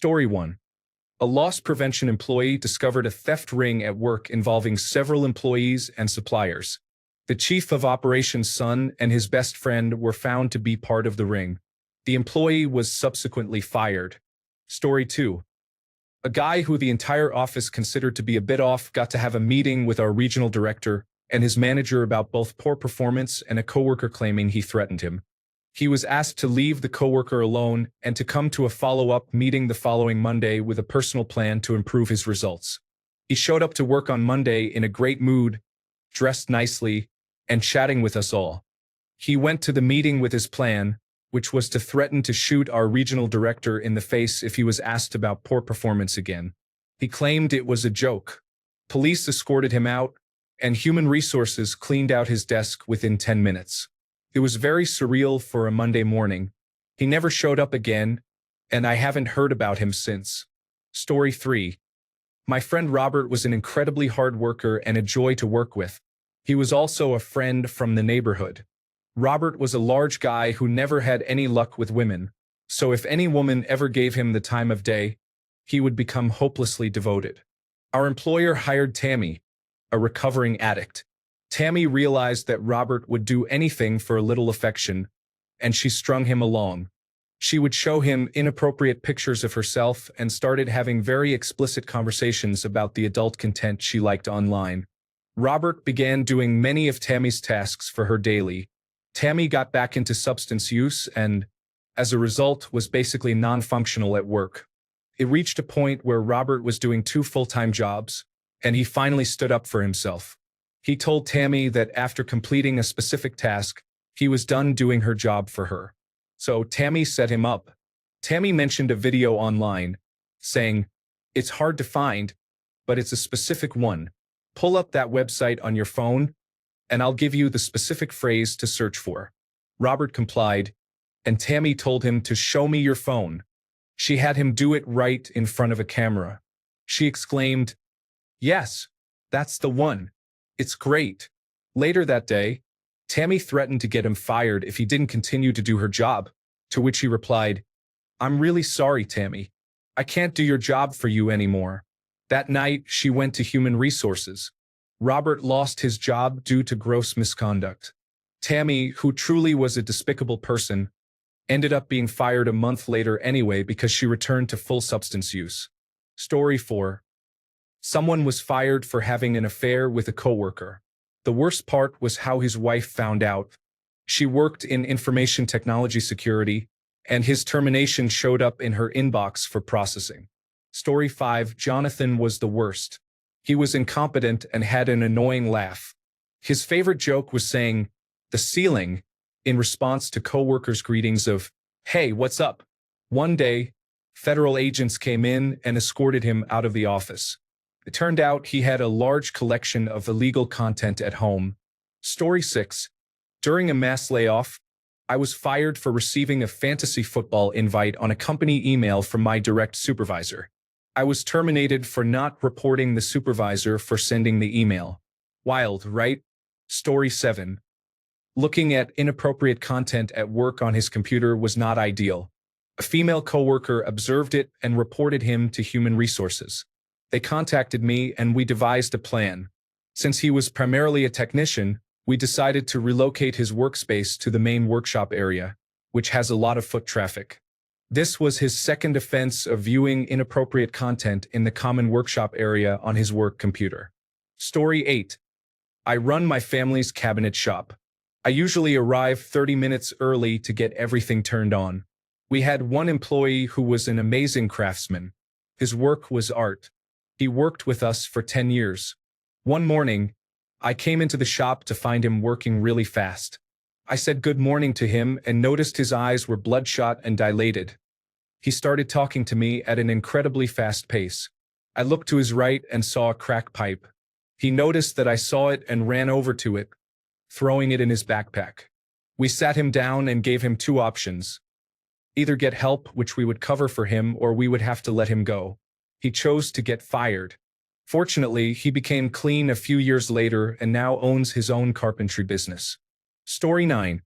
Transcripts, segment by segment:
Story 1. A loss prevention employee discovered a theft ring at work involving several employees and suppliers. The chief of operations' son and his best friend were found to be part of the ring. The employee was subsequently fired. Story 2. A guy who the entire office considered to be a bit off got to have a meeting with our regional director and his manager about both poor performance and a coworker claiming he threatened him. He was asked to leave the coworker alone and to come to a follow-up meeting the following Monday with a personal plan to improve his results. He showed up to work on Monday in a great mood, dressed nicely, and chatting with us all. He went to the meeting with his plan, which was to threaten to shoot our regional director in the face if he was asked about poor performance again. He claimed it was a joke. Police escorted him out, and human resources cleaned out his desk within 10 minutes. It was very surreal for a Monday morning. He never showed up again, and I haven't heard about him since. Story 3. My friend Robert was an incredibly hard worker and a joy to work with. He was also a friend from the neighborhood. Robert was a large guy who never had any luck with women, so if any woman ever gave him the time of day, he would become hopelessly devoted. Our employer hired Tammy, a recovering addict. Tammy realized that Robert would do anything for a little affection, and she strung him along. She would show him inappropriate pictures of herself and started having very explicit conversations about the adult content she liked online. Robert began doing many of Tammy's tasks for her daily. Tammy got back into substance use and, as a result, was basically non-functional at work. It reached a point where Robert was doing 2 full-time jobs, and he finally stood up for himself. He told Tammy that after completing a specific task, he was done doing her job for her. So Tammy set him up. Tammy mentioned a video online, saying, "It's hard to find, but it's a specific one. Pull up that website on your phone, and I'll give you the specific phrase to search for." Robert complied, and Tammy told him to show me your phone. She had him do it right in front of a camera. She exclaimed, "Yes, that's the one. It's great." Later that day, Tammy threatened to get him fired if he didn't continue to do her job, to which he replied, "I'm really sorry, Tammy. I can't do your job for you anymore." That night, she went to human resources. Robert lost his job due to gross misconduct. Tammy, who truly was a despicable person, ended up being fired a month later anyway because she returned to full substance use. Story 4. Someone was fired for having an affair with a coworker. The worst part was how his wife found out. She worked in information technology security, and his termination showed up in her inbox for processing. Story 5. Jonathan was the worst. He was incompetent and had an annoying laugh. His favorite joke was saying, "the ceiling," in response to coworkers' greetings of, "Hey, what's up?" One day, federal agents came in and escorted him out of the office. It turned out he had a large collection of illegal content at home. Story 6. During a mass layoff, I was fired for receiving a fantasy football invite on a company email from my direct supervisor. I was terminated for not reporting the supervisor for sending the email. Wild, right? Story 7. Looking at inappropriate content at work on his computer was not ideal. A female coworker observed it and reported him to human resources. They contacted me and we devised a plan. Since he was primarily a technician, we decided to relocate his workspace to the main workshop area, which has a lot of foot traffic. This was his second offense of viewing inappropriate content in the common workshop area on his work computer. Story 8. I run my family's cabinet shop. I usually arrive 30 minutes early to get everything turned on. We had one employee who was an amazing craftsman. His work was art. He worked with us for 10 years. One morning, I came into the shop to find him working really fast. I said good morning to him and noticed his eyes were bloodshot and dilated. He started talking to me at an incredibly fast pace. I looked to his right and saw a crack pipe. He noticed that I saw it and ran over to it, throwing it in his backpack. We sat him down and gave him 2 options. Either get help, which we would cover for him, or we would have to let him go. He chose to get fired. Fortunately, he became clean a few years later and now owns his own carpentry business. Story 9.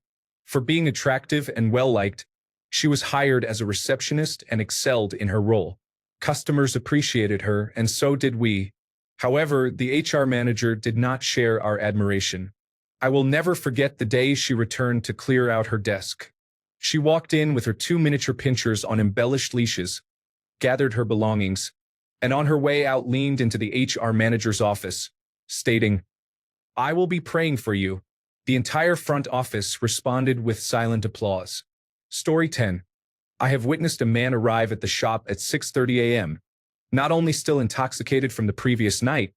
For being attractive and well-liked, she was hired as a receptionist and excelled in her role. Customers appreciated her, and so did we. However, the HR manager did not share our admiration. I will never forget the day she returned to clear out her desk. She walked in with her two miniature pinchers on embellished leashes, gathered her belongings, and on her way out leaned into the HR manager's office, stating, "I will be praying for you." The entire front office responded with silent applause. Story 10. I have witnessed a man arrive at the shop at 6:30 a.m., not only still intoxicated from the previous night,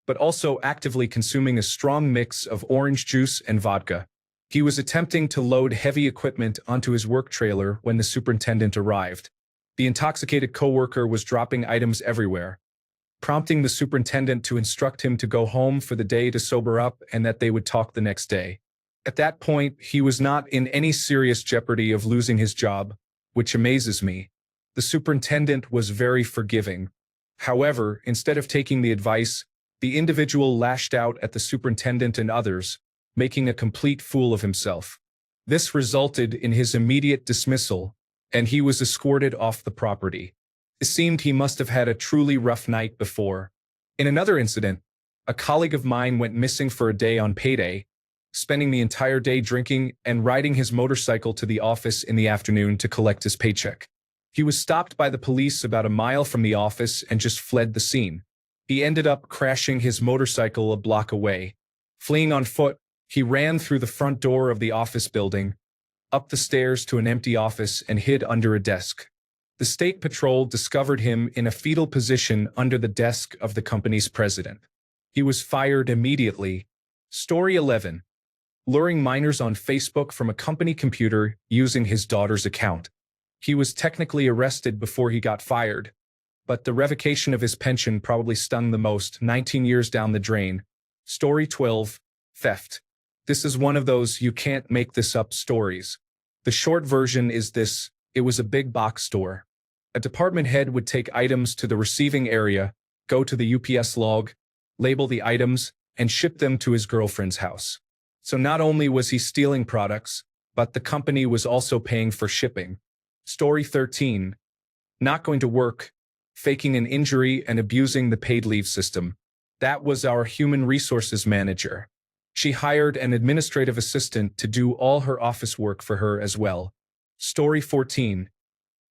but also actively consuming a strong mix of orange juice and vodka. He was attempting to load heavy equipment onto his work trailer when the superintendent arrived. The intoxicated coworker was dropping items everywhere, prompting the superintendent to instruct him to go home for the day to sober up and that they would talk the next day. At that point, he was not in any serious jeopardy of losing his job, which amazes me. The superintendent was very forgiving. However, instead of taking the advice, the individual lashed out at the superintendent and others, making a complete fool of himself. This resulted in his immediate dismissal, and he was escorted off the property. It seemed he must have had a truly rough night before. In another incident, a colleague of mine went missing for a day on payday, spending the entire day drinking and riding his motorcycle to the office in the afternoon to collect his paycheck. He was stopped by the police about a mile from the office and just fled the scene. He ended up crashing his motorcycle a block away. Fleeing on foot, he ran through the front door of the office building, up the stairs to an empty office, and hid under a desk. The state patrol discovered him in a fetal position under the desk of the company's president. He was fired immediately. Story 11. Luring minors on Facebook from a company computer using his daughter's account. He was technically arrested before he got fired, but the revocation of his pension probably stung the most, 19 years down the drain. Story 12. Theft. This is one of those you can't make this up stories. The short version is this: it was a big box store. A department head would take items to the receiving area, go to the UPS log, label the items, and ship them to his girlfriend's house. So not only was he stealing products, but the company was also paying for shipping. Story 13. Not going to work, faking an injury and abusing the paid leave system. That was our human resources manager. She hired an administrative assistant to do all her office work for her as well. Story 14.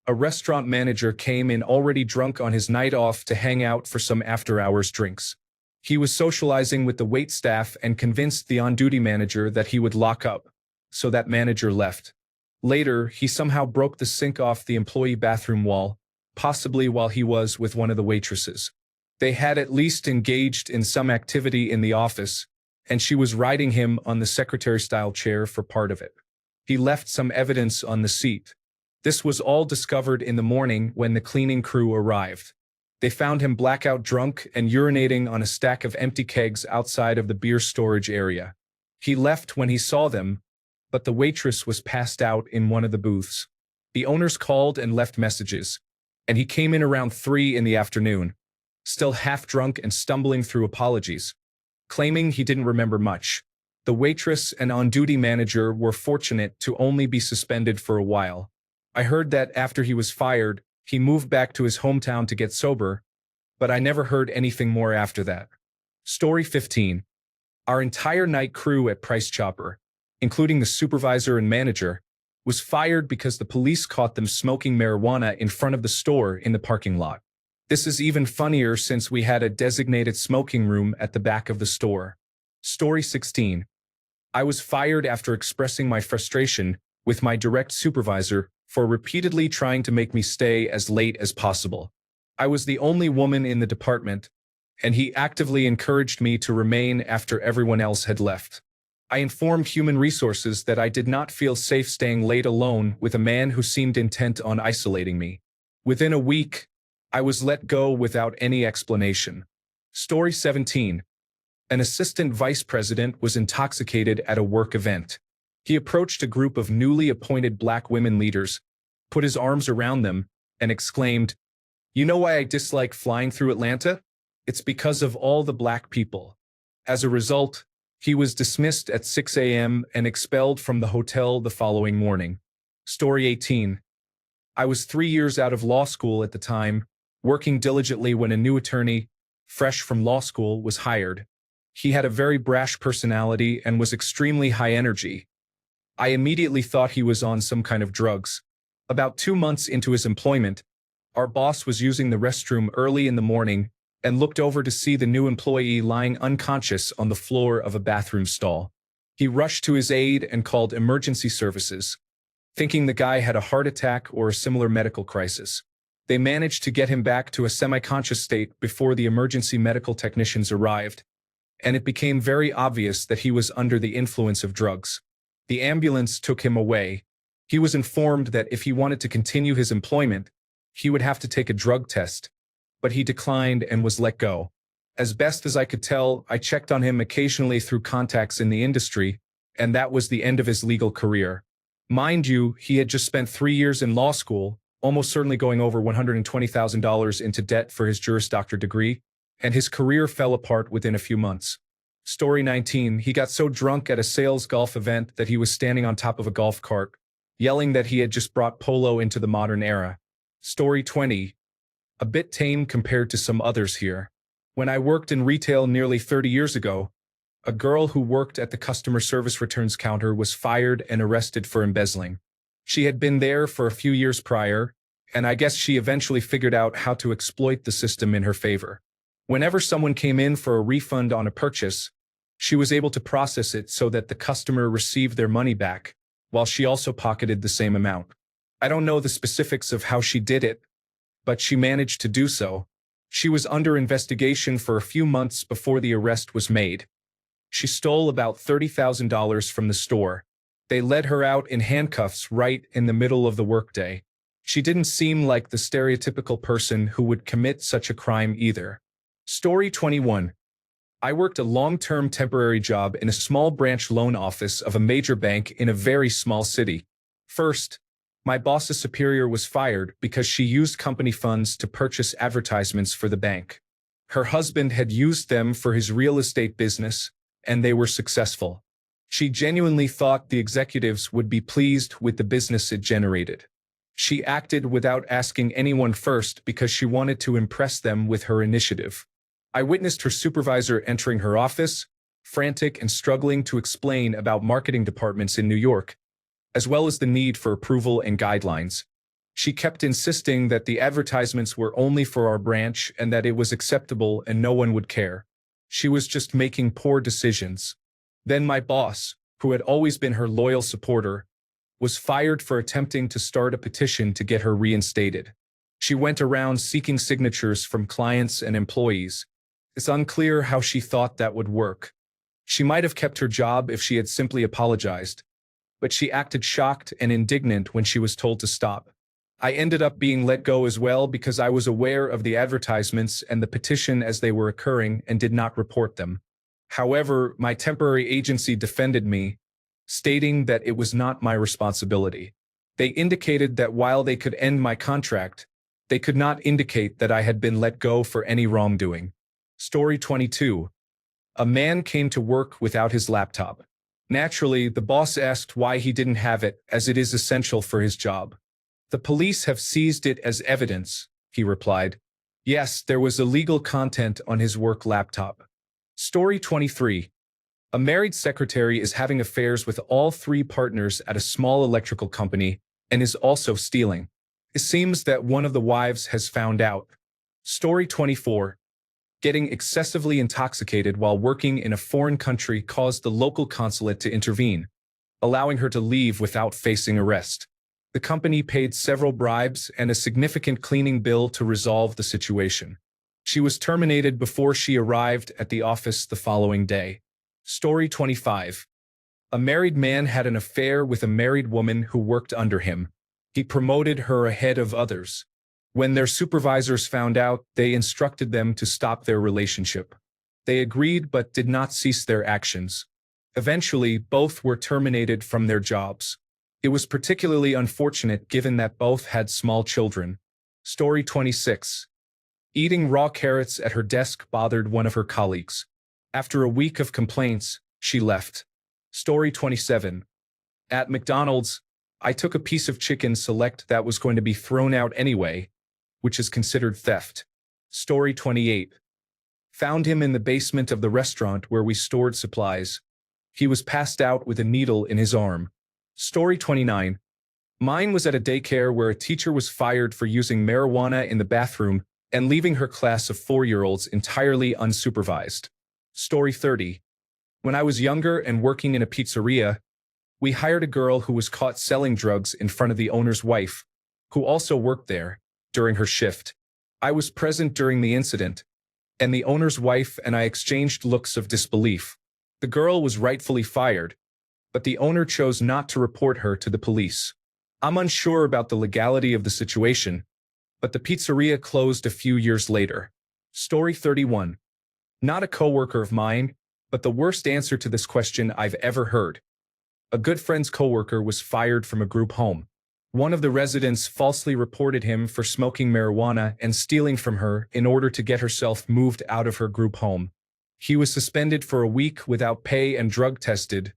A restaurant manager came in already drunk on his night off to hang out for some after-hours drinks. He was socializing with the waitstaff and convinced the on-duty manager that he would lock up, so that manager left. Later, he somehow broke the sink off the employee bathroom wall, possibly while he was with one of the waitresses. They had at least engaged in some activity in the office, and she was riding him on the secretary-style chair for part of it. He left some evidence on the seat. This was all discovered in the morning when the cleaning crew arrived. They found him blackout drunk and urinating on a stack of empty kegs outside of the beer storage area. He left when he saw them, but the waitress was passed out in one of the booths. The owners called and left messages, and he came in around 3 in the afternoon, still half drunk and stumbling through apologies, claiming he didn't remember much. The waitress and on-duty manager were fortunate to only be suspended for a while. I heard that after he was fired, he moved back to his hometown to get sober, but I never heard anything more after that. Story 15. Our entire night crew at Price Chopper, including the supervisor and manager, was fired because the police caught them smoking marijuana in front of the store in the parking lot. This is even funnier since we had a designated smoking room at the back of the store. Story 16. I was fired after expressing my frustration with my direct supervisor for repeatedly trying to make me stay as late as possible. I was the only woman in the department, and he actively encouraged me to remain after everyone else had left. I informed Human Resources that I did not feel safe staying late alone with a man who seemed intent on isolating me. Within a week, I was let go without any explanation. Story 17. An assistant vice president was intoxicated at a work event. He approached a group of newly appointed black women leaders, put his arms around them, and exclaimed, "You know why I dislike flying through Atlanta? It's because of all the black people." As a result, he was dismissed at 6 a.m. and expelled from the hotel the following morning. Story 18. I was 3 years out of law school at the time, working diligently when a new attorney, fresh from law school, was hired. He had a very brash personality and was extremely high energy. I immediately thought he was on some kind of drugs. About 2 months into his employment, our boss was using the restroom early in the morning and looked over to see the new employee lying unconscious on the floor of a bathroom stall. He rushed to his aid and called emergency services, thinking the guy had a heart attack or a similar medical crisis. They managed to get him back to a semi-conscious state before the emergency medical technicians arrived, and it became very obvious that he was under the influence of drugs. The ambulance took him away. He was informed that if he wanted to continue his employment, he would have to take a drug test, but he declined and was let go. As best as I could tell, I checked on him occasionally through contacts in the industry, and that was the end of his legal career. Mind you, he had just spent 3 years in law school, almost certainly going over $120,000 into debt for his Juris Doctor degree, and his career fell apart within a few months. Story 19, he got so drunk at a sales golf event that he was standing on top of a golf cart, yelling that he had just brought polo into the modern era. Story 20, a bit tame compared to some others here. When I worked in retail nearly 30 years ago, a girl who worked at the customer service returns counter was fired and arrested for embezzling. She had been there for a few years prior, and I guess she eventually figured out how to exploit the system in her favor. Whenever someone came in for a refund on a purchase, she was able to process it so that the customer received their money back, while she also pocketed the same amount. I don't know the specifics of how she did it, but she managed to do so. She was under investigation for a few months before the arrest was made. She stole about $30,000 from the store. They led her out in handcuffs right in the middle of the workday. She didn't seem like the stereotypical person who would commit such a crime either. Story 21. I worked a long-term temporary job in a small branch loan office of a major bank in a very small city. First, my boss's superior was fired because she used company funds to purchase advertisements for the bank. Her husband had used them for his real estate business, and they were successful. She genuinely thought the executives would be pleased with the business it generated. She acted without asking anyone first because she wanted to impress them with her initiative. I witnessed her supervisor entering her office, frantic and struggling to explain about marketing departments in New York, as well as the need for approval and guidelines. She kept insisting that the advertisements were only for our branch and that it was acceptable and no one would care. She was just making poor decisions. Then my boss, who had always been her loyal supporter, was fired for attempting to start a petition to get her reinstated. She went around seeking signatures from clients and employees. It's unclear how she thought that would work. She might have kept her job if she had simply apologized, but she acted shocked and indignant when she was told to stop. I ended up being let go as well because I was aware of the advertisements and the petition as they were occurring and did not report them. However, my temporary agency defended me, stating that it was not my responsibility. They indicated that while they could end my contract, they could not indicate that I had been let go for any wrongdoing. Story 22. A man came to work without his laptop. Naturally, the boss asked why he didn't have it, as it is essential for his job. The police have seized it as evidence, he replied. Yes, there was illegal content on his work laptop. Story 23. A married secretary is having affairs with all 3 partners at a small electrical company and is also stealing. It seems that one of the wives has found out. Story 24. Getting excessively intoxicated while working in a foreign country caused the local consulate to intervene, allowing her to leave without facing arrest. The company paid several bribes and a significant cleaning bill to resolve the situation. She was terminated before she arrived at the office the following day. Story 25. A married man had an affair with a married woman who worked under him. He promoted her ahead of others. When their supervisors found out, they instructed them to stop their relationship. They agreed but did not cease their actions. Eventually, both were terminated from their jobs. It was particularly unfortunate given that both had small children. Story 26. Eating raw carrots at her desk bothered one of her colleagues. After a week of complaints, she left. Story 27. At McDonald's, I took a piece of chicken select that was going to be thrown out anyway, which is considered theft. Story 28. Found him in the basement of the restaurant where we stored supplies. He was passed out with a needle in his arm. Story 29. Mine was at a daycare where a teacher was fired for using marijuana in the bathroom and leaving her class of 4-year-olds entirely unsupervised. Story 30. When I was younger and working in a pizzeria, we hired a girl who was caught selling drugs in front of the owner's wife, who also worked there, during her shift. I was present during the incident, and the owner's wife and I exchanged looks of disbelief. The girl was rightfully fired, but the owner chose not to report her to the police. I'm unsure about the legality of the situation, but the pizzeria closed a few years later. Story 31. Not a coworker of mine, but the worst answer to this question I've ever heard. A good friend's coworker was fired from a group home. One of the residents falsely reported him for smoking marijuana and stealing from her in order to get herself moved out of her group home. He was suspended for a week without pay and drug tested,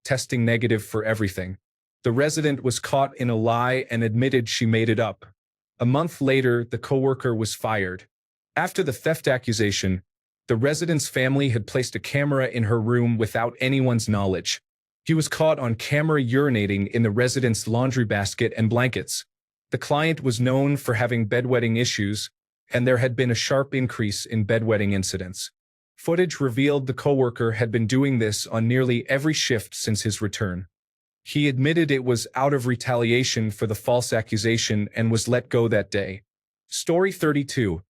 testing negative for everything. The resident was caught in a lie and admitted she made it up. A month later, the coworker was fired. After the theft accusation, the resident's family had placed a camera in her room without anyone's knowledge. He was caught on camera urinating in the resident's laundry basket and blankets. The client was known for having bedwetting issues, and there had been a sharp increase in bedwetting incidents. Footage revealed the coworker had been doing this on nearly every shift since his return. He admitted it was out of retaliation for the false accusation and was let go that day. Story 32.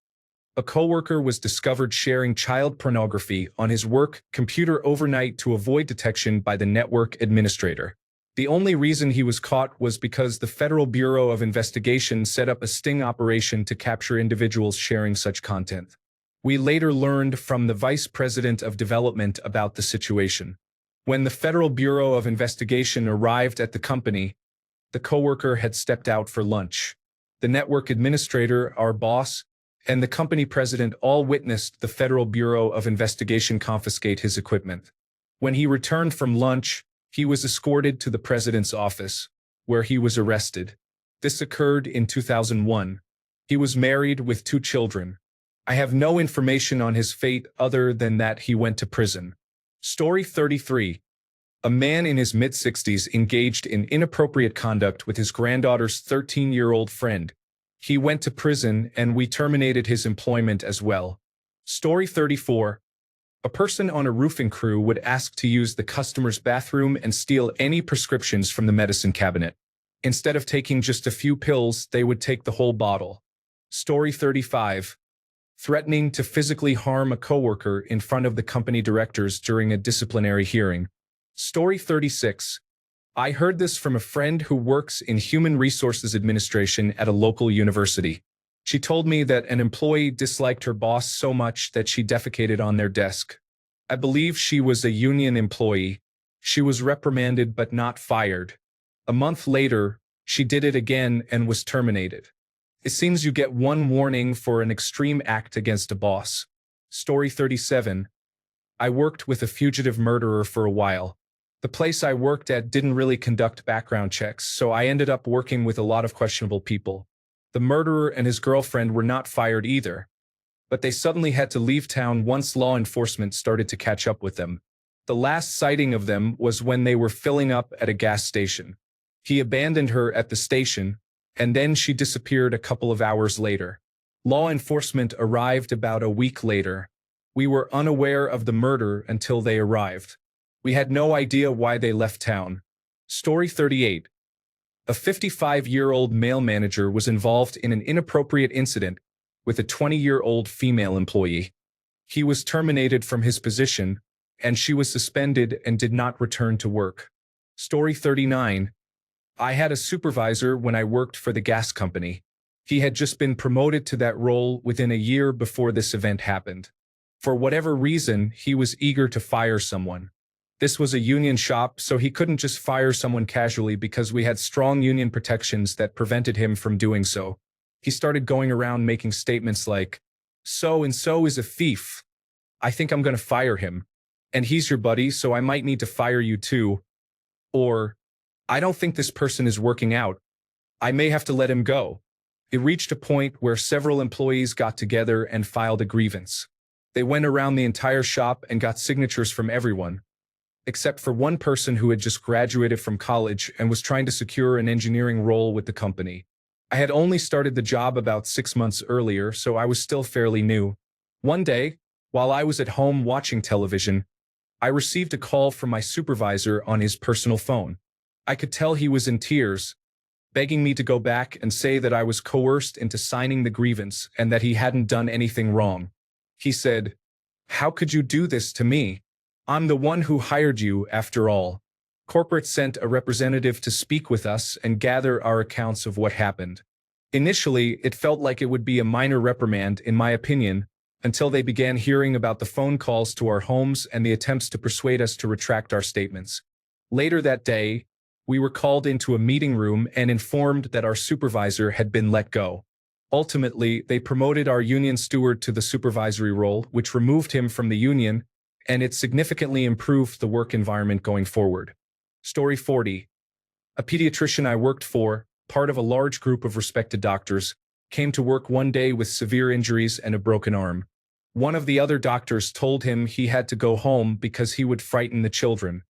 A coworker was discovered sharing child pornography on his work computer overnight to avoid detection by the network administrator. The only reason he was caught was because the Federal Bureau of Investigation set up a sting operation to capture individuals sharing such content. We later learned from the Vice President of Development about the situation. When the Federal Bureau of Investigation arrived at the company, the coworker had stepped out for lunch. The network administrator, our boss, and the company president all witnessed the Federal Bureau of Investigation confiscate his equipment. When he returned from lunch, he was escorted to the president's office, where he was arrested. This occurred in 2001. He was married with 2 children. I have no information on his fate other than that he went to prison. Story 33. A man in his mid-60s engaged in inappropriate conduct with his granddaughter's 13-year-old friend. He went to prison and we terminated his employment as well. Story 34. A person on a roofing crew would ask to use the customer's bathroom and steal any prescriptions from the medicine cabinet. Instead of taking just a few pills, they would take the whole bottle. Story 35. Threatening to physically harm a coworker in front of the company directors during a disciplinary hearing. Story 36. I heard this from a friend who works in Human Resources Administration at a local university. She told me that an employee disliked her boss so much that she defecated on their desk. I believe she was a union employee. She was reprimanded but not fired. A month later, she did it again and was terminated. It seems you get one warning for an extreme act against a boss. Story 37. I worked with a fugitive murderer for a while. The place I worked at didn't really conduct background checks, so I ended up working with a lot of questionable people. The murderer and his girlfriend were not fired either, but they suddenly had to leave town once law enforcement started to catch up with them. The last sighting of them was when they were filling up at a gas station. He abandoned her at the station, and then she disappeared a couple of hours later. Law enforcement arrived about a week later. We were unaware of the murder until they arrived. We had no idea why they left town. Story 38. A 55-year-old male manager was involved in an inappropriate incident with a 20-year-old female employee. He was terminated from his position, and she was suspended and did not return to work. Story 39. I had a supervisor when I worked for the gas company. He had just been promoted to that role within a year before this event happened. For whatever reason, he was eager to fire someone. This was a union shop, so he couldn't just fire someone casually because we had strong union protections that prevented him from doing so. He started going around making statements like, "So-and-so is a thief. I think I'm going to fire him. And he's your buddy, so I might need to fire you too." Or, "I don't think this person is working out. I may have to let him go." It reached a point where several employees got together and filed a grievance. They went around the entire shop and got signatures from everyone, except for one person who had just graduated from college and was trying to secure an engineering role with the company. I had only started the job about 6 months earlier, so I was still fairly new. One day, while I was at home watching television, I received a call from my supervisor on his personal phone. I could tell he was in tears, begging me to go back and say that I was coerced into signing the grievance and that he hadn't done anything wrong. He said, "How could you do this to me? I'm the one who hired you, after all." Corporate sent a representative to speak with us and gather our accounts of what happened. Initially, it felt like it would be a minor reprimand, in my opinion, until they began hearing about the phone calls to our homes and the attempts to persuade us to retract our statements. Later that day, we were called into a meeting room and informed that our supervisor had been let go. Ultimately, they promoted our union steward to the supervisory role, which removed him from the union, and it significantly improved the work environment going forward. Story 40. A pediatrician I worked for, part of a large group of respected doctors, came to work one day with severe injuries and a broken arm. One of the other doctors told him he had to go home because he would frighten the children.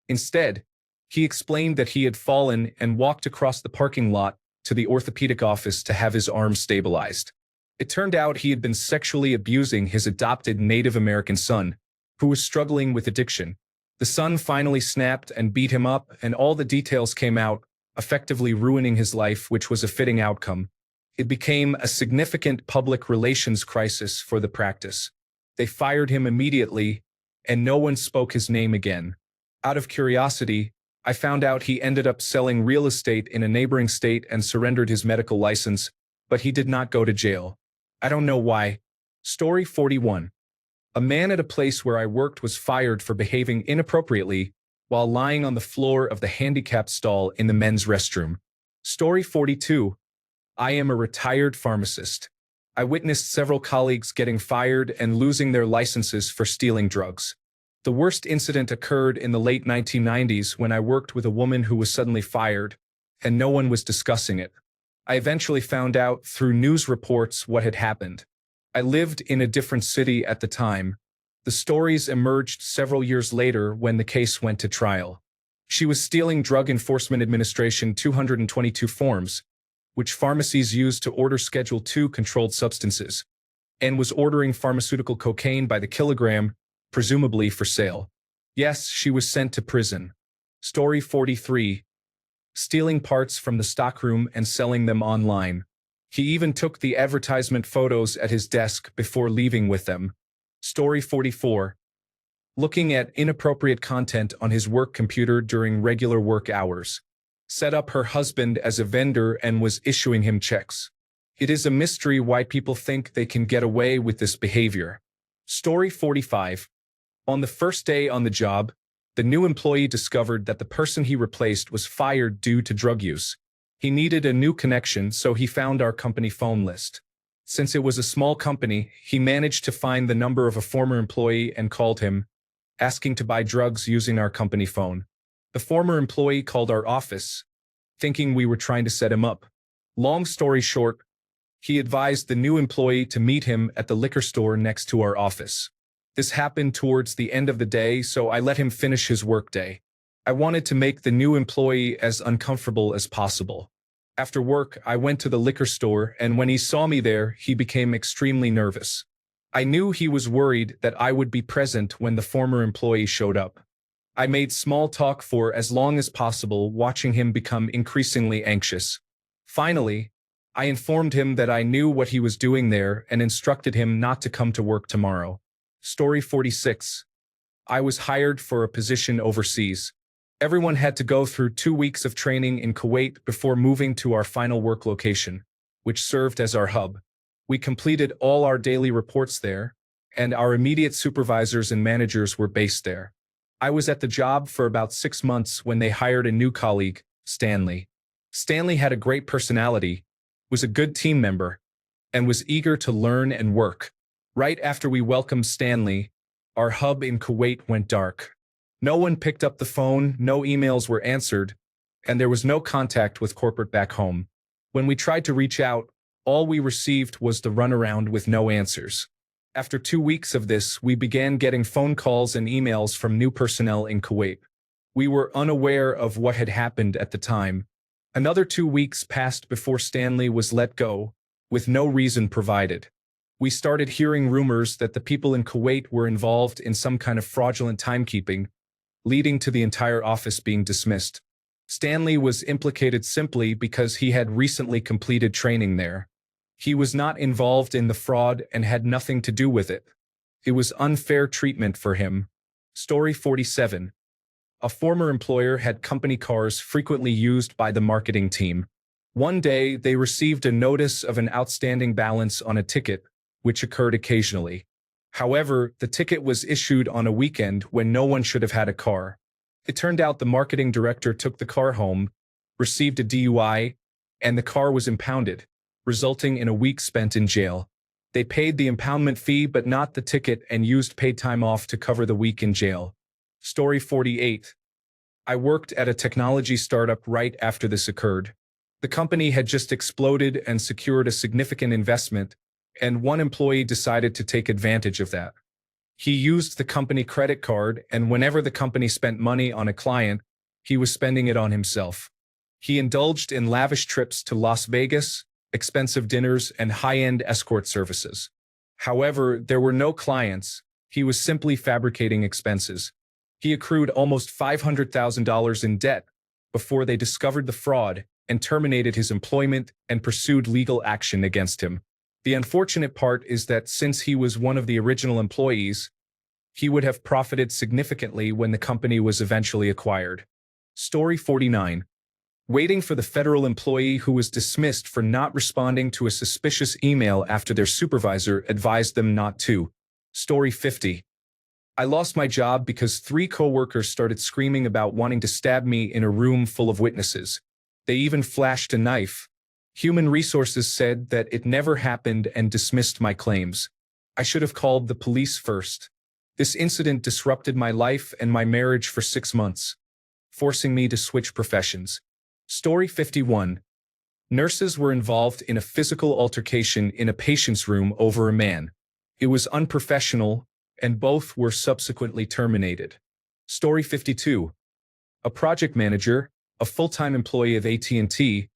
Instead, he explained that he had fallen and walked across the parking lot to the orthopedic office to have his arm stabilized. It turned out he had been sexually abusing his adopted Native American son, who was struggling with addiction. The son finally snapped and beat him up, and all the details came out, effectively ruining his life, which was a fitting outcome. It became a significant public relations crisis for the practice. They fired him immediately, and no one spoke his name again. Out of curiosity, I found out he ended up selling real estate in a neighboring state and surrendered his medical license, but he did not go to jail. I don't know why. Story 41. A man at a place where I worked was fired for behaving inappropriately while lying on the floor of the handicapped stall in the men's restroom. Story 42. I am a retired pharmacist. I witnessed several colleagues getting fired and losing their licenses for stealing drugs. The worst incident occurred in the late 1990s when I worked with a woman who was suddenly fired, and no one was discussing it. I eventually found out through news reports what had happened. I lived in a different city at the time. The stories emerged several years later when the case went to trial. She was stealing Drug Enforcement Administration 222 forms, which pharmacies use to order Schedule II controlled substances, and was ordering pharmaceutical cocaine by the kilogram, presumably for sale. Yes, she was sent to prison. Story 43. Stealing parts from the stockroom and selling them online. He even took the advertisement photos at his desk before leaving with them. Story 44. Looking at inappropriate content on his work computer during regular work hours. Set up her husband as a vendor and was issuing him checks. It is a mystery why people think they can get away with this behavior. Story 45. On the first day on the job, the new employee discovered that the person he replaced was fired due to drug use. He needed a new connection, so he found our company phone list. Since it was a small company, he managed to find the number of a former employee and called him, asking to buy drugs using our company phone. The former employee called our office, thinking we were trying to set him up. Long story short, he advised the new employee to meet him at the liquor store next to our office. This happened towards the end of the day, so I let him finish his workday. I wanted to make the new employee as uncomfortable as possible. After work, I went to the liquor store, and when he saw me there, he became extremely nervous. I knew he was worried that I would be present when the former employee showed up. I made small talk for as long as possible, watching him become increasingly anxious. Finally, I informed him that I knew what he was doing there and instructed him not to come to work tomorrow. Story 46. I was hired for a position overseas. Everyone had to go through 2 weeks of training in Kuwait before moving to our final work location, which served as our hub. We completed all our daily reports there, and our immediate supervisors and managers were based there. I was at the job for about 6 months when they hired a new colleague, Stanley. Stanley had a great personality, was a good team member, and was eager to learn and work. Right after we welcomed Stanley, our hub in Kuwait went dark. No one picked up the phone, no emails were answered, and there was no contact with corporate back home. When we tried to reach out, All we received was the runaround with no answers. After 2 weeks of this, we began getting phone calls and emails from new personnel in Kuwait. We were unaware of what had happened at the time. Another 2 weeks passed before Stanley was let go, with no reason provided. We started hearing rumors that the people in Kuwait were involved in some kind of fraudulent timekeeping, leading to the entire office being dismissed. Stanley was implicated simply because he had recently completed training there. He was not involved in the fraud and had nothing to do with it. It was unfair treatment for him. Story 47. A former employer had company cars frequently used by the marketing team. One day, they received a notice of an outstanding balance on a ticket, which occurred occasionally. However, the ticket was issued on a weekend when no one should have had a car. It turned out the marketing director took the car home, received a DUI, and the car was impounded, resulting in a week spent in jail. They paid the impoundment fee but not the ticket and used paid time off to cover the week in jail. Story 48. I worked at a technology startup right after this occurred. The company had just exploded and secured a significant investment, and one employee decided to take advantage of that. He used the company credit card, and whenever the company spent money on a client, he was spending it on himself. He indulged in lavish trips to Las Vegas, expensive dinners, and high-end escort services. However, there were no clients. He was simply fabricating expenses. He accrued almost $500,000 in debt before they discovered the fraud and terminated his employment and pursued legal action against him. The unfortunate part is that since he was one of the original employees, he would have profited significantly when the company was eventually acquired. Story 49. Waiting for the federal employee who was dismissed for not responding to a suspicious email after their supervisor advised them not to. Story 50. I lost my job because 3 coworkers started screaming about wanting to stab me in a room full of witnesses. They even flashed a knife. Human Resources said that it never happened and dismissed my claims. I should have called the police first. This incident disrupted my life and my marriage for 6 months, forcing me to switch professions. Story 51. Nurses were involved in a physical altercation in a patient's room over a man. It was unprofessional, and both were subsequently terminated. Story 52. A project manager, a full-time employee of AT&T,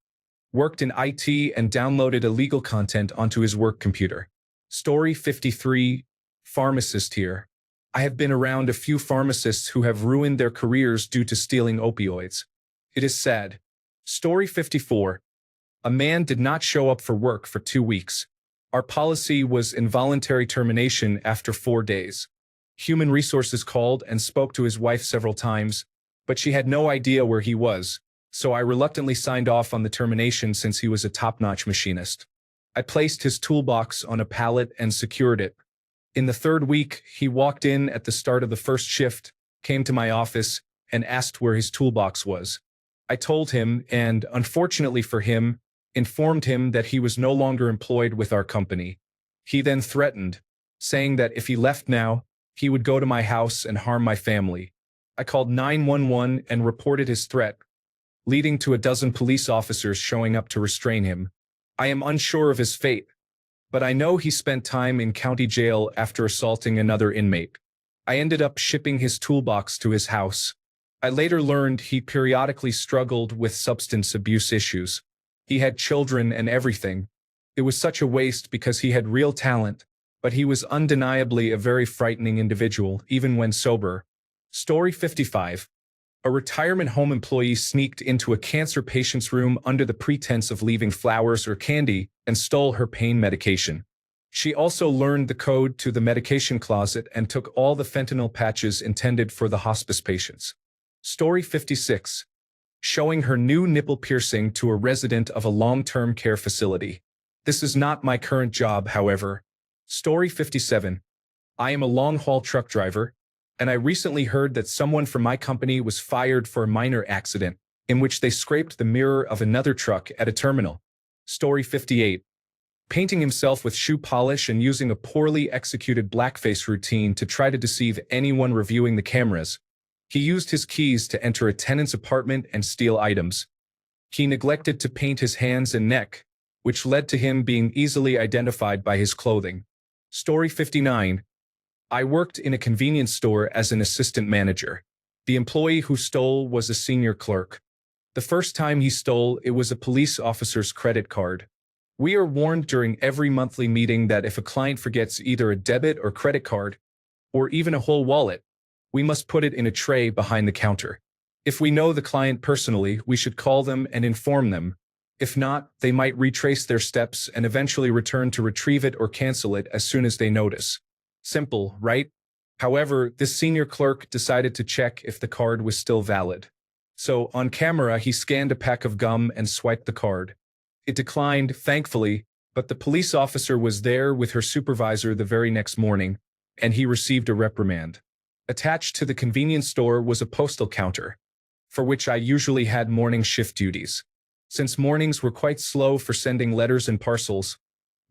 worked in IT and downloaded illegal content onto his work computer. Story 53. Pharmacist here. I have been around a few pharmacists who have ruined their careers due to stealing opioids. It is sad. Story 54. A man did not show up for work for 2 weeks. Our policy was involuntary termination after 4 days. Human Resources called and spoke to his wife several times, but she had no idea where he was, so I reluctantly signed off on the termination since he was a top-notch machinist. I placed his toolbox on a pallet and secured it. In the 3rd week, he walked in at the start of the first shift, came to my office, and asked where his toolbox was. I told him, and unfortunately for him, informed him that he was no longer employed with our company. He then threatened, saying that if he left now, he would go to my house and harm my family. I called 911 and reported his threat, leading to a dozen police officers showing up to restrain him. I am unsure of his fate, but I know he spent time in county jail after assaulting another inmate. I ended up shipping his toolbox to his house. I later learned he periodically struggled with substance abuse issues. He had children and everything. It was such a waste because he had real talent, but he was undeniably a very frightening individual, even when sober. Story 55. A retirement home employee sneaked into a cancer patient's room under the pretense of leaving flowers or candy and stole her pain medication. She also learned the code to the medication closet and took all the fentanyl patches intended for the hospice patients. Story 56. Showing her new nipple piercing to a resident of a long-term care facility. This is not my current job, however. Story 57. I am a long-haul truck driver, and I recently heard that someone from my company was fired for a minor accident in which they scraped the mirror of another truck at a terminal. Story 58. Painting himself with shoe polish and using a poorly executed blackface routine to try to deceive anyone reviewing the cameras. He used his keys to enter a tenant's apartment and steal items. He neglected to paint his hands and neck, which led to him being easily identified by his clothing. Story 59. I worked in a convenience store as an assistant manager. The employee who stole was a senior clerk. The first time he stole, it was a police officer's credit card. We are warned during every monthly meeting that if a client forgets either a debit or credit card, or even a whole wallet, we must put it in a tray behind the counter. If we know the client personally, we should call them and inform them. If not, they might retrace their steps and eventually return to retrieve it or cancel it as soon as they notice. Simple, right? However, this senior clerk decided to check if the card was still valid. So, on camera, he scanned a pack of gum and swiped the card. It declined, thankfully, but the police officer was there with her supervisor the very next morning, and he received a reprimand. Attached to the convenience store was a postal counter, for which I usually had morning shift duties. Since mornings were quite slow for sending letters and parcels,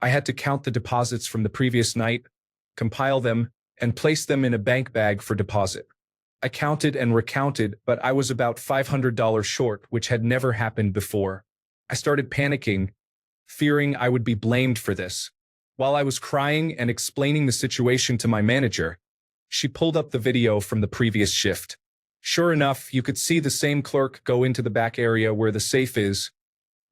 I had to count the deposits from the previous night, compile them, and place them in a bank bag for deposit. I counted and recounted, but I was about $500 short, which had never happened before. I started panicking, fearing I would be blamed for this. While I was crying and explaining the situation to my manager, she pulled up the video from the previous shift. Sure enough, you could see the same clerk go into the back area where the safe is,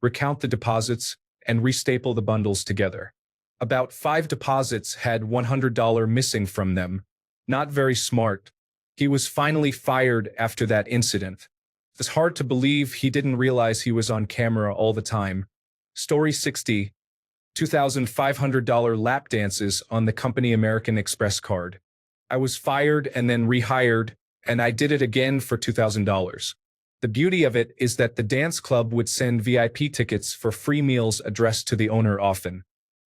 recount the deposits, and restaple the bundles together. About 5 deposits had $100 missing from them. Not very smart. He was finally fired after that incident. It's hard to believe he didn't realize he was on camera all the time. Story 60. $2,500 lap dances on the company American Express card. I was fired and then rehired, and I did it again for $2,000. The beauty of it is that the dance club would send VIP tickets for free meals addressed to the owner often.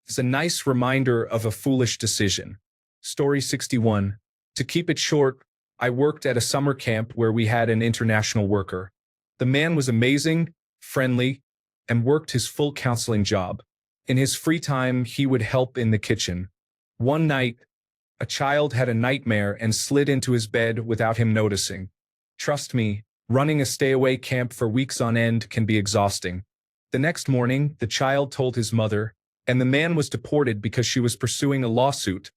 It's a nice reminder of a foolish decision. Story 61. To keep it short, I worked at a summer camp where we had an international worker. The man was amazing, friendly, and worked his full counseling job. In his free time, he would help in the kitchen. One night, a child had a nightmare and slid into his bed without him noticing. Trust me, running a stay-away camp for weeks on end can be exhausting. The next morning, the child told his mother, and the man was deported because she was pursuing a lawsuit,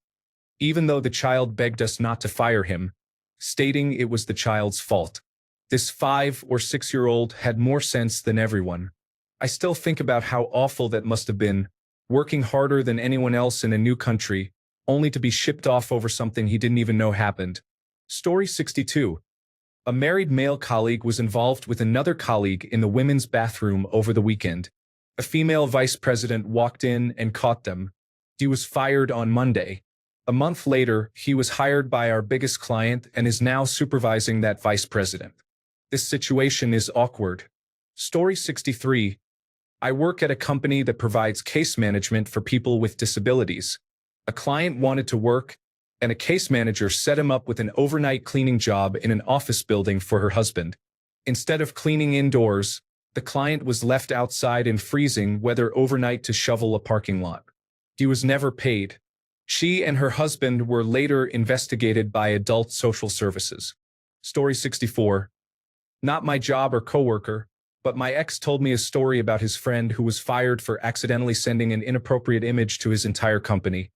even though the child begged us not to fire him, stating it was the child's fault. This 5 or 6-year-old had more sense than everyone. I still think about how awful that must have been, working harder than anyone else in a new country, only to be shipped off over something he didn't even know happened. Story 62. A married male colleague was involved with another colleague in the women's bathroom over the weekend. A female vice president walked in and caught them. He was fired on Monday. A month later, he was hired by our biggest client and is now supervising that vice president. This situation is awkward. Story 63. I work at a company that provides case management for people with disabilities. A client wanted to work, and a case manager set him up with an overnight cleaning job in an office building for her husband. Instead of cleaning indoors, the client was left outside in freezing weather overnight to shovel a parking lot. He was never paid. She and her husband were later investigated by adult social services. Story 64. Not my job or coworker, but my ex told me a story about his friend who was fired for accidentally sending an inappropriate image to his entire company,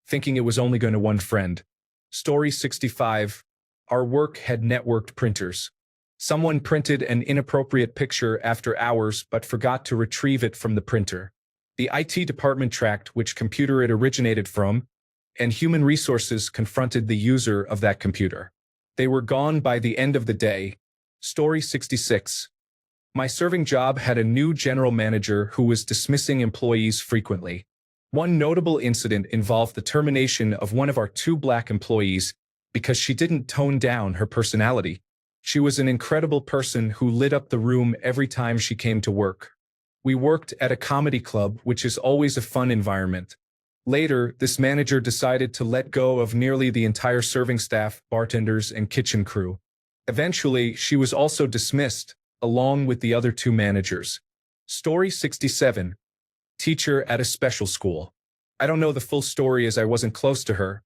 thinking it was only going to one friend. Story 65. Our work had networked printers. Someone printed an inappropriate picture after hours but forgot to retrieve it from the printer. The IT department tracked which computer it originated from, and human resources confronted the user of that computer. They were gone by the end of the day. Story 66. My serving job had a new general manager who was dismissing employees frequently. One notable incident involved the termination of one of our 2 black employees because she didn't tone down her personality. She was an incredible person who lit up the room every time she came to work. We worked at a comedy club, which is always a fun environment. Later, this manager decided to let go of nearly the entire serving staff, bartenders, and kitchen crew. Eventually, she was also dismissed, along with the other 2 managers. Story 67. Teacher at a special school. I don't know the full story as I wasn't close to her,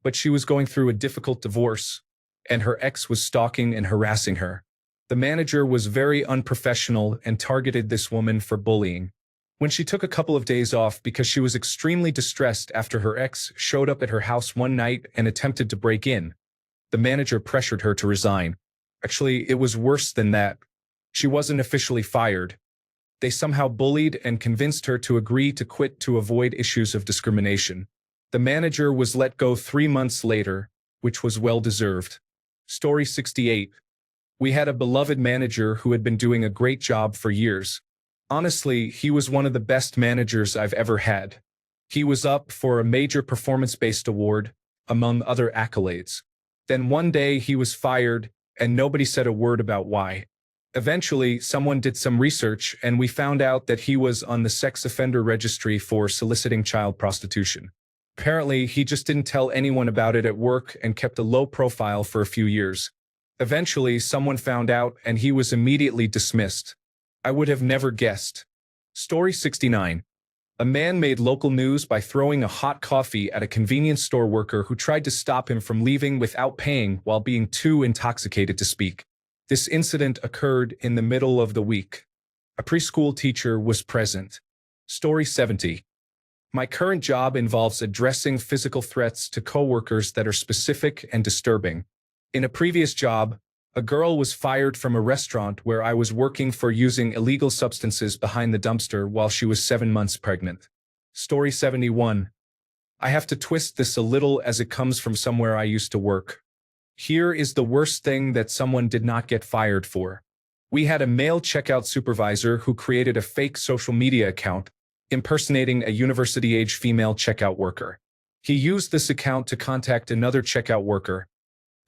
but she was going through a difficult divorce, and her ex was stalking and harassing her. The manager was very unprofessional and targeted this woman for bullying. When she took a couple of days off because she was extremely distressed after her ex showed up at her house one night and attempted to break in, the manager pressured her to resign. Actually, it was worse than that. She wasn't officially fired. They somehow bullied and convinced her to agree to quit to avoid issues of discrimination. The manager was let go 3 months later, which was well-deserved. Story 68. We had a beloved manager who had been doing a great job for years. Honestly, he was one of the best managers I've ever had. He was up for a major performance-based award, among other accolades. Then one day he was fired, and nobody said a word about why. Eventually, someone did some research, and we found out that he was on the sex offender registry for soliciting child prostitution. Apparently, he just didn't tell anyone about it at work and kept a low profile for a few years. Eventually, someone found out, and he was immediately dismissed. I would have never guessed. Story 69. A man made local news by throwing a hot coffee at a convenience store worker who tried to stop him from leaving without paying while being too intoxicated to speak. This incident occurred in the middle of the week. A preschool teacher was present. Story 70. My current job involves addressing physical threats to coworkers that are specific and disturbing. In a previous job, a girl was fired from a restaurant where I was working for using illegal substances behind the dumpster while she was 7 months pregnant. Story 71. I have to twist this a little as it comes from somewhere I used to work. Here is the worst thing that someone did not get fired for. We had a male checkout supervisor who created a fake social media account, impersonating a university-age female checkout worker. He used this account to contact another checkout worker,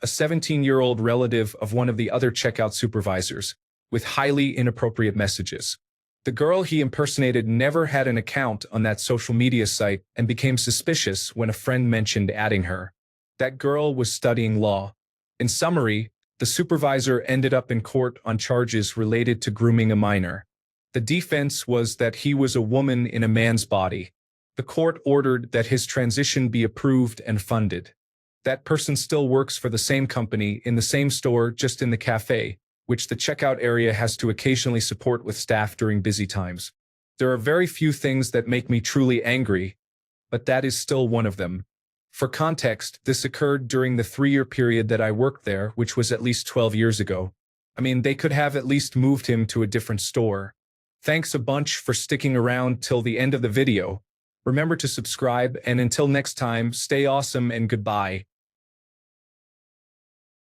a 17-year-old relative of one of the other checkout supervisors, with highly inappropriate messages. The girl he impersonated never had an account on that social media site and became suspicious when a friend mentioned adding her. That girl was studying law. In summary, the supervisor ended up in court on charges related to grooming a minor. The defense was that he was a woman in a man's body. The court ordered that his transition be approved and funded. That person still works for the same company in the same store, just in the cafe, which the checkout area has to occasionally support with staff during busy times. There are very few things that make me truly angry, but that is still one of them. For context, this occurred during the 3-year period that I worked there, which was at least 12 years ago. I mean, they could have at least moved him to a different store. Thanks a bunch for sticking around till the end of the video. Remember to subscribe, and until next time, stay awesome and goodbye.